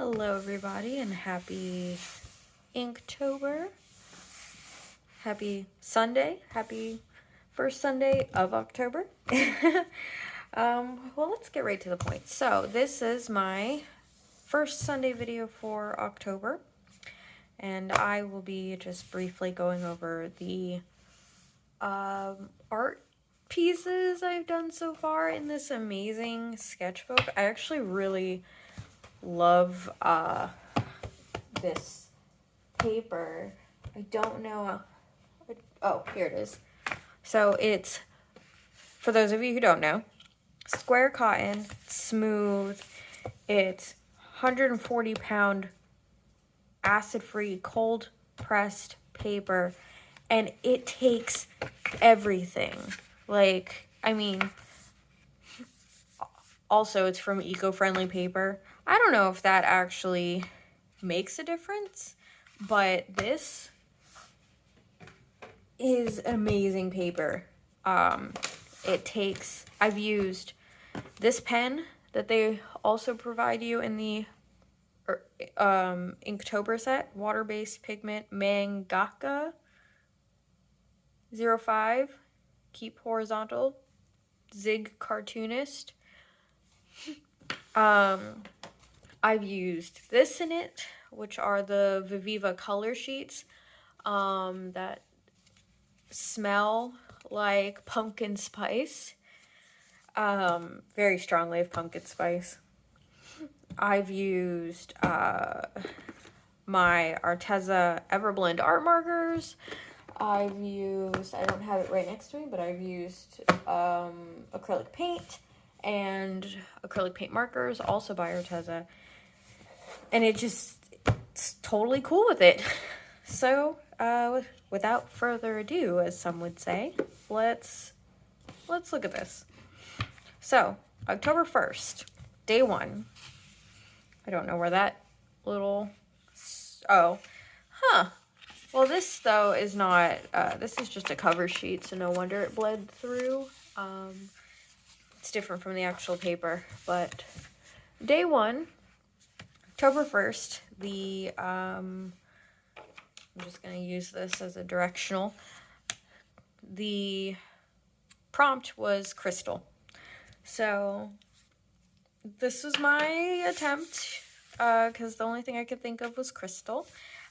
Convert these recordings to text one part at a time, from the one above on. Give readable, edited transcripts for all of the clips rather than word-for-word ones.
Hello everybody and happy Inktober. Happy Sunday. Happy first Sunday of October. Well, let's get right to the point. So this is my first Sunday video for October, and I will be just briefly going over the art pieces I've done so far in this amazing sketchbook. I actually really love this paper. I don't know. Oh, here it is. So it's, for those of you who don't know, square cotton, smooth. It's 140-pound acid-free cold pressed paper, and it takes everything. Like, I mean, also it's from eco-friendly paper. I don't know if that actually makes a difference, but this is amazing paper. I've used this pen that they also provide you in the Inktober set, water-based pigment Mangaka 05, keep horizontal, Zig Cartoonist. I've used this in it, which are the Viviva color sheets that smell like pumpkin spice, very strongly of pumpkin spice. I've used my Arteza Everblend art markers. I don't have it right next to me, but I've used acrylic paint and acrylic paint markers, also by Arteza. And it's totally cool with it. So, without further ado, as some would say, let's look at this. So, October 1st, day 1. I don't know where that little, well, this though is not, this is just a cover sheet, so no wonder it bled through. It's different from the actual paper, but day 1, October 1st, I'm just going to use this as a directional. The prompt was crystal. So this was my attempt, because the only thing I could think of was crystal.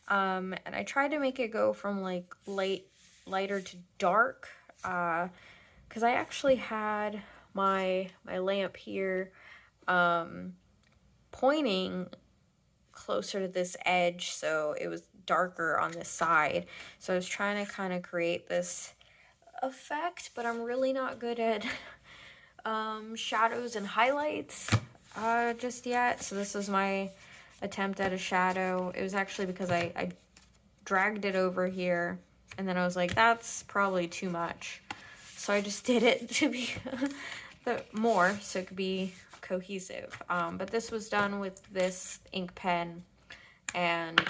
And I tried to make it go from like lighter to dark, because I actually had my lamp here pointing closer to this edge, so it was darker on this side. So I was trying to kind of create this effect, but I'm really not good at shadows and highlights just yet. So this was my attempt at a shadow. It was actually because I dragged it over here, and then I was like, that's probably too much. So I just did it to be more, so it could be cohesive. But this was done with this ink pen and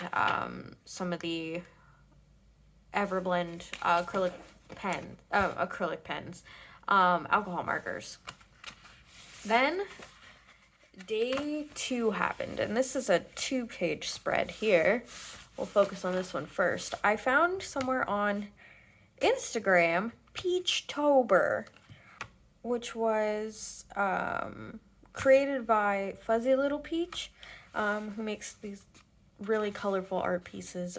some of the Everblend acrylic pens, alcohol markers. Then day 2 happened, and this is a 2-page spread here. We'll focus on this one first. I found somewhere on Instagram Peachtober, which was created by Fuzzy Little Peach, who makes these really colorful art pieces.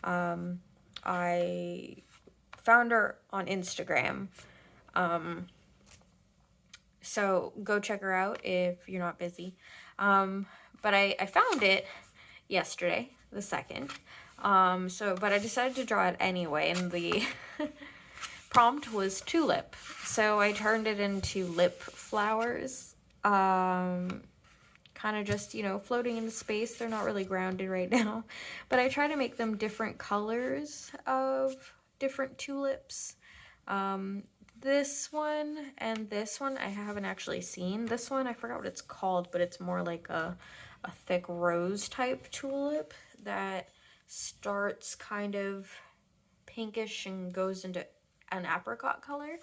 I found her on Instagram, so go check her out if you're not busy. But I found it yesterday, the 2nd. But I decided to draw it anyway, and the prompt was tulip. So I turned it into lip flowers, kind of just, floating into space. They're not really grounded right now, but I try to make them different colors of different tulips. This one and this one I haven't actually seen. This one, I forgot what it's called, but it's more like a thick rose type tulip that starts kind of pinkish and goes into an apricot color.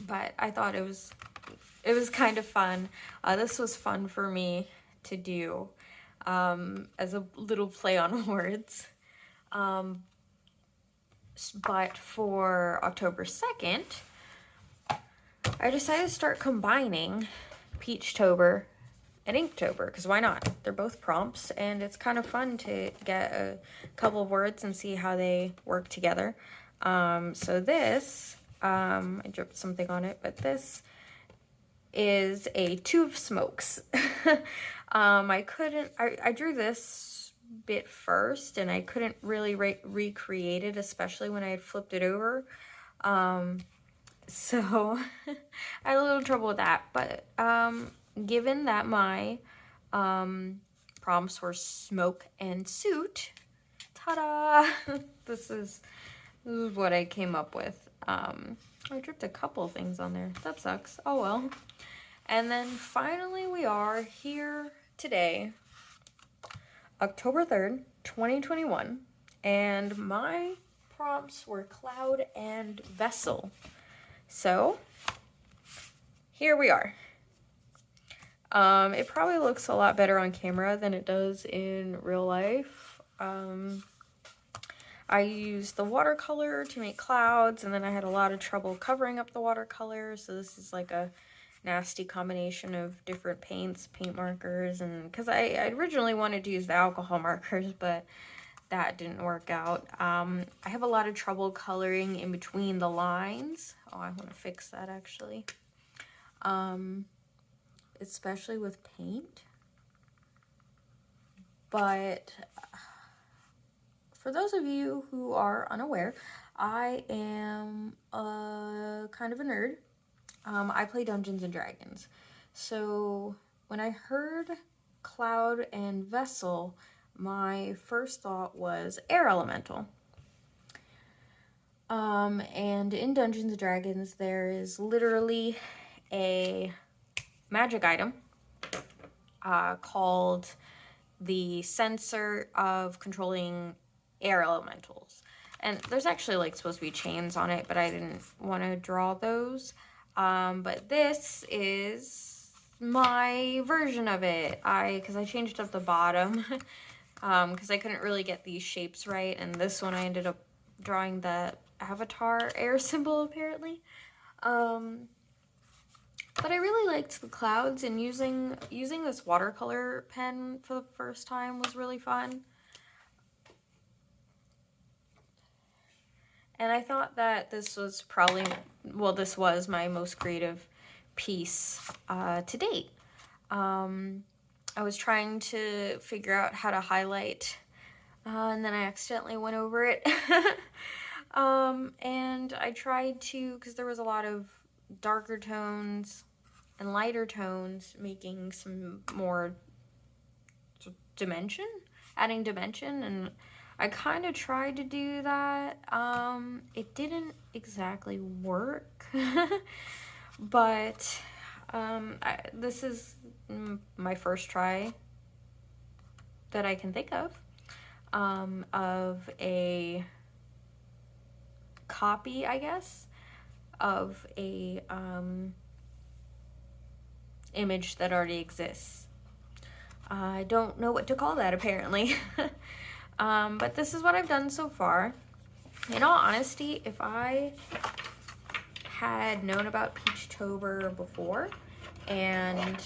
But I thought it was it was kind of fun. This was fun for me to do as a little play on words. But for October 2nd, I decided to start combining Peachtober and Inktober, because why not? They're both prompts, and it's kind of fun to get a couple of words and see how they work together. So this, I dripped something on it, but this is a two of smokes. I drew this bit first, and I couldn't really recreate it, especially when I had flipped it over. So I had a little trouble with that, but given that my prompts were smoke and suit, ta-da! This is what I came up with. I dripped a couple things on there. That sucks. Oh well. And then finally we are here today, October 3rd, 2021, and my prompts were cloud and vessel. So here we are. It probably looks a lot better on camera than it does in real life. I used the watercolor to make clouds, and then I had a lot of trouble covering up the watercolor, so this is like a nasty combination of different paints, paint markers, and because I originally wanted to use the alcohol markers, but that didn't work out. I have a lot of trouble coloring in between the lines. Oh, I want to fix that actually. Especially with paint. But for those of you who are unaware, I am kind of a nerd. I play Dungeons and Dragons. So when I heard cloud and vessel, my first thought was air elemental. And in Dungeons and Dragons, there is literally a magic item called the sensor of controlling air elementals. And there's actually like supposed to be chains on it, but I didn't want to draw those. But this is my version of it. Because I changed up the bottom because I couldn't really get these shapes right. And this one I ended up drawing the avatar air symbol apparently. But I really liked the clouds, and using this watercolor pen for the first time was really fun. And I thought that this was probably, well, this was my most creative piece to date. I was trying to figure out how to highlight, and then I accidentally went over it. And I tried to, because there was a lot of darker tones and lighter tones, making some more dimension, adding dimension, and I kind of tried to do that. It didn't exactly work, but this is my first try that I can think of a copy, I guess, of a image that already exists. I don't know what to call that apparently. But this is what I've done so far. In all honesty, if I had known about Peachtober before and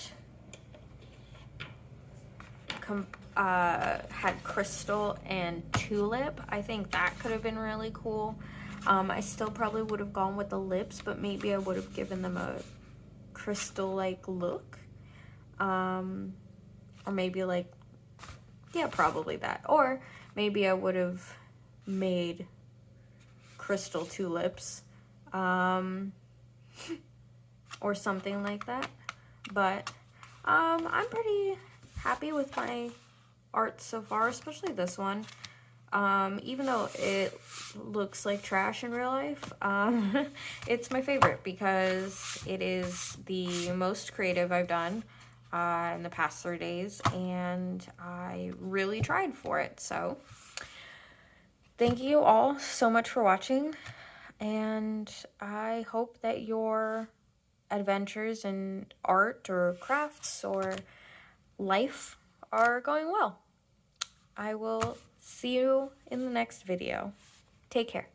had crystal and tulip, I think that could have been really cool. I still probably would have gone with the lips, but maybe I would have given them a crystal-like look. Or maybe like, yeah, probably that. Or maybe I would have made crystal tulips, or something like that. But I'm pretty happy with my art so far, especially this one. Even though it looks like trash in real life, it's my favorite because it is the most creative I've done in the past 3 days, and I really tried for it. So thank you all so much for watching, and I hope that your adventures in art or crafts or life are going well. I will see you in the next video. Take care.